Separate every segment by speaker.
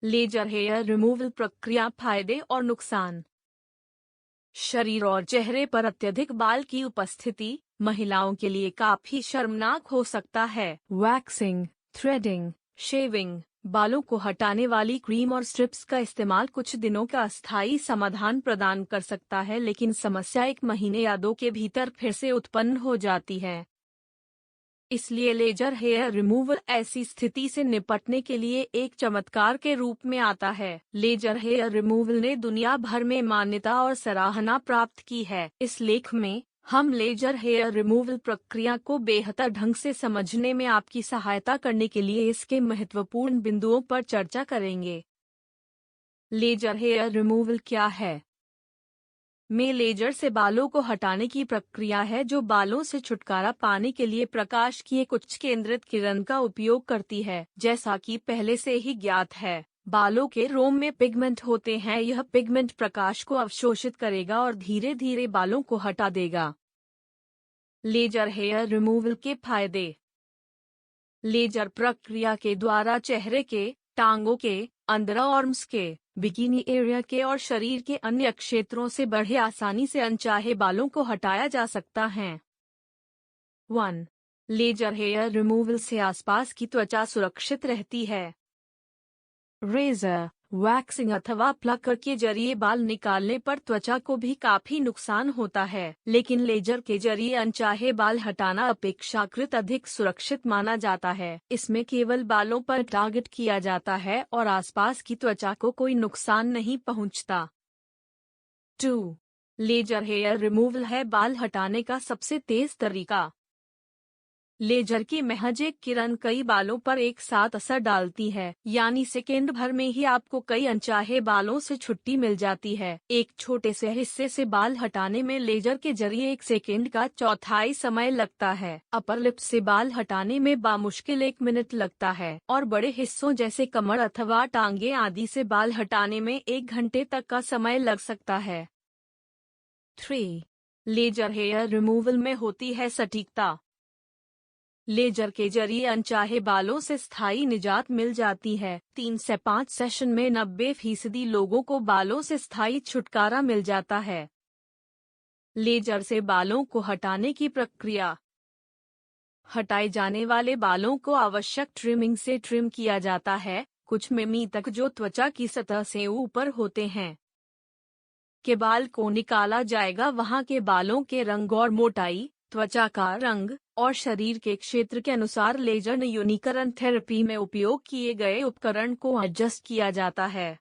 Speaker 1: Laser hair removal प्रक्रिया, फायदे और नुकसान। शरीर और चेहरे पर अत्यधिक बाल की उपस्थिति महिलाओं के लिए काफी शर्मनाक हो सकता है। वैक्सिंग, थ्रेडिंग, शेविंग, बालों को हटाने वाली क्रीम और स्ट्रिप्स का इस्तेमाल कुछ दिनों का अस्थायी समाधान प्रदान कर सकता है, लेकिन समस्या 1 महीने या 2 के भीतर फिर से उत्पन्न हो जाती है। इसलिए लेजर हेयर रिमूवल ऐसी स्थिति से निपटने के लिए एक चमत्कार के रूप में आता है। लेजर हेयर रिमूवल ने दुनिया भर में मान्यता और सराहना प्राप्त की है। इस लेख में हम लेजर हेयर रिमूवल प्रक्रिया को बेहतर ढंग से समझने में आपकी सहायता करने के लिए इसके महत्वपूर्ण बिंदुओं पर चर्चा करेंगे। लेजर हेयर रिमूवल क्या है? में लेजर से बालों को हटाने की प्रक्रिया है जो बालों से छुटकारा पाने के लिए प्रकाश की एक उच्च केंद्रित किरण का उपयोग करती है। जैसा कि पहले से ही ज्ञात है, बालों के रोम में पिगमेंट होते हैं। यह पिगमेंट प्रकाश को अवशोषित करेगा और धीरे धीरे बालों को हटा देगा। लेजर हेयर रिमूवल के फायदे। लेजर प्रक्रिया के द्वारा चेहरे के, टांगों के, अंडरआर्म्स के, बिकिनी एरिया के और शरीर के अन्य क्षेत्रों से बड़े आसानी से अनचाहे बालों को हटाया जा सकता है। 1. लेजर हेयर रिमूवल से आसपास की त्वचा सुरक्षित रहती है। रेजर, वैक्सिंग अथवा प्लकर के जरिए बाल निकालने पर त्वचा को भी काफी नुकसान होता है, लेकिन लेजर के जरिए अनचाहे बाल हटाना अपेक्षाकृत अधिक सुरक्षित माना जाता है। इसमें केवल बालों पर टारगेट किया जाता है और आसपास की त्वचा को कोई नुकसान नहीं पहुंचता। 2. लेजर हेयर रिमूवल है बाल हटाने का सबसे तेज तरीका। लेजर की महज एक किरण कई बालों पर एक साथ असर डालती है, यानी सेकेंड भर में ही आपको कई अनचाहे बालों से छुट्टी मिल जाती है। एक छोटे से हिस्से से बाल हटाने में लेजर के जरिए 1 सेकेंड का चौथाई समय लगता है। अपर लिप से बाल हटाने में बामुश्किल 1 मिनट लगता है और बड़े हिस्सों जैसे कमर अथवा टांगे आदि से बाल हटाने में 1 घंटे तक का समय लग सकता है। 3. लेजर हेयर रिमूवल में होती है सटीकता। लेजर के जरिए अनचाहे बालों से स्थायी निजात मिल जाती है। 3 से 5 सेशन में 90% लोगों को बालों से स्थायी छुटकारा मिल जाता है। लेजर से बालों को हटाने की प्रक्रिया। हटाए जाने वाले बालों को आवश्यक ट्रिमिंग से ट्रिम किया जाता है, कुछ मिमी तक जो त्वचा की सतह से ऊपर होते हैं। के बाल को निकाला जाएगा वहां के बालों के रंग और मोटाई, त्वचा का रंग और शरीर के क्षेत्र के अनुसार लेजर न्यूनीकरण थेरेपी में उपयोग किए गए उपकरण को एडजस्ट किया जाता है।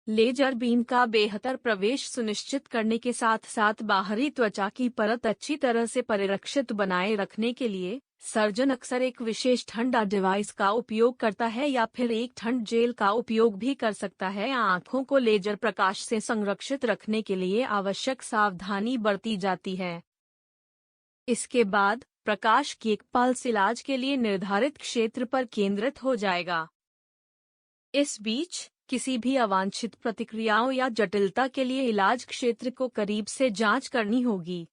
Speaker 1: लेजर बीम का बेहतर प्रवेश सुनिश्चित करने के साथ साथ बाहरी त्वचा की परत अच्छी तरह से परिरक्षित बनाए रखने के लिए सर्जन अक्सर एक विशेष ठंडा डिवाइस का उपयोग करता है या फिर एक ठंड जेल का उपयोग भी कर सकता है। आँखों को लेजर प्रकाश से संरक्षित रखने के लिए आवश्यक सावधानी बरती जाती है। इसके बाद प्रकाश की एक पल्स इलाज के लिए निर्धारित क्षेत्र पर केंद्रित हो जाएगा। इस बीच किसी भी अवांछित प्रतिक्रियाओं या जटिलता के लिए इलाज क्षेत्र को करीब से जांच करनी होगी।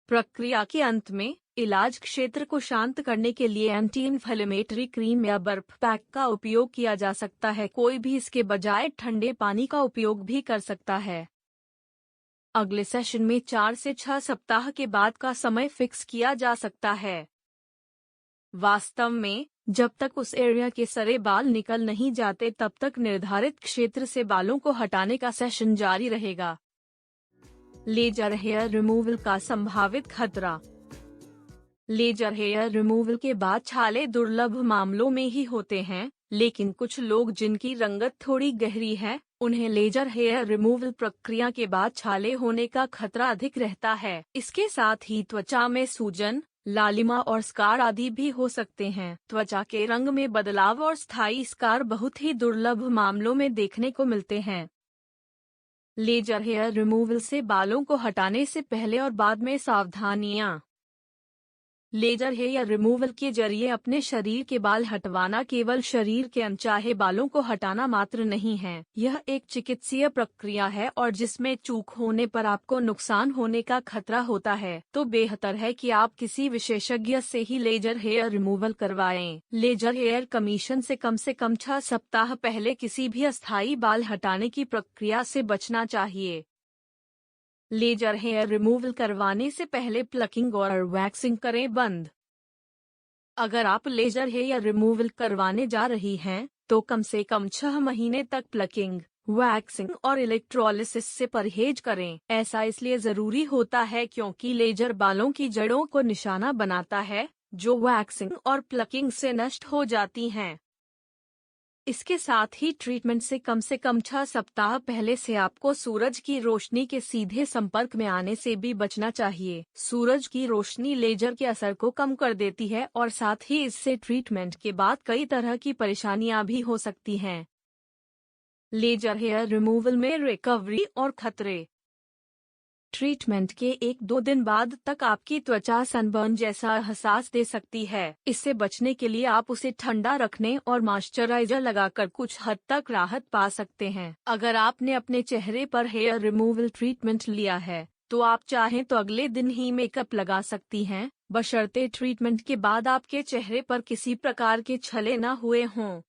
Speaker 1: प्रक्रिया के अंत में इलाज क्षेत्र को शांत करने के लिए एंटी इन्फ्लेमेटरी क्रीम या बर्फ पैक का उपयोग किया जा सकता है। कोई भी इसके बजाय ठंडे पानी का उपयोग भी कर सकता है। अगले सेशन में 4 से 6 सप्ताह के बाद का समय फिक्स किया जा सकता है। वास्तव में जब तक उस एरिया के सारे बाल निकल नहीं जाते तब तक निर्धारित क्षेत्र से बालों को हटाने का सेशन जारी रहेगा। लेजर हेयर रिमूवल का संभावित खतरा। लेजर हेयर रिमूवल के बाद छाले दुर्लभ मामलों में ही होते हैं, लेकिन कुछ लोग जिनकी रंगत थोड़ी गहरी है, उन्हें लेजर हेयर रिमूवल प्रक्रिया के बाद छाले होने का खतरा अधिक रहता है। इसके साथ ही त्वचा में सूजन, लालिमा और स्कार आदि भी हो सकते हैं। त्वचा के रंग में बदलाव और स्थायी स्कार बहुत ही दुर्लभ मामलों में देखने को मिलते हैं। लेजर हेयर रिमूवल से बालों को हटाने से पहले और बाद में सावधानियां। लेजर हेयर रिमूवल के जरिए अपने शरीर के बाल हटवाना केवल शरीर के अनचाहे बालों को हटाना मात्र नहीं है, यह एक चिकित्सीय प्रक्रिया है और जिसमें चूक होने पर आपको नुकसान होने का खतरा होता है। तो बेहतर है कि आप किसी विशेषज्ञ से ही लेजर हेयर रिमूवल करवाएं। लेजर हेयर कमीशन से कम 6 सप्ताह पहले किसी भी अस्थायी बाल हटाने की प्रक्रिया से बचना चाहिए। लेजर हेयर रिमूवल करवाने से पहले प्लकिंग और वैक्सिंग करें बंद। अगर आप लेजर हेयर रिमूवल करवाने जा रही हैं, तो कम से कम 6 महीने तक प्लकिंग, वैक्सिंग और इलेक्ट्रोलिसिस से परहेज करें। ऐसा इसलिए जरूरी होता है क्योंकि लेजर बालों की जड़ों को निशाना बनाता है, जो वैक्सिंग और प्लकिंग से नष्ट हो जाती हैं। इसके साथ ही ट्रीटमेंट से कम 6 सप्ताह पहले से आपको सूरज की रोशनी के सीधे संपर्क में आने से भी बचना चाहिए। सूरज की रोशनी लेजर के असर को कम कर देती है और साथ ही इससे ट्रीटमेंट के बाद कई तरह की परेशानियां भी हो सकती हैं। लेजर हेयर रिमूवल में रिकवरी और खतरे। ट्रीटमेंट के 1-2 दिन बाद तक आपकी त्वचा सनबर्न जैसा एहसास दे सकती है। इससे बचने के लिए आप उसे ठंडा रखने और मॉइस्चराइजर लगाकर कुछ हद तक राहत पा सकते हैं। अगर आपने अपने चेहरे पर हेयर रिमूवल ट्रीटमेंट लिया है, तो आप चाहें तो अगले दिन ही मेकअप लगा सकती हैं, बशर्ते ट्रीटमेंट के बाद आपके चेहरे पर किसी प्रकार के छले न हुए हों।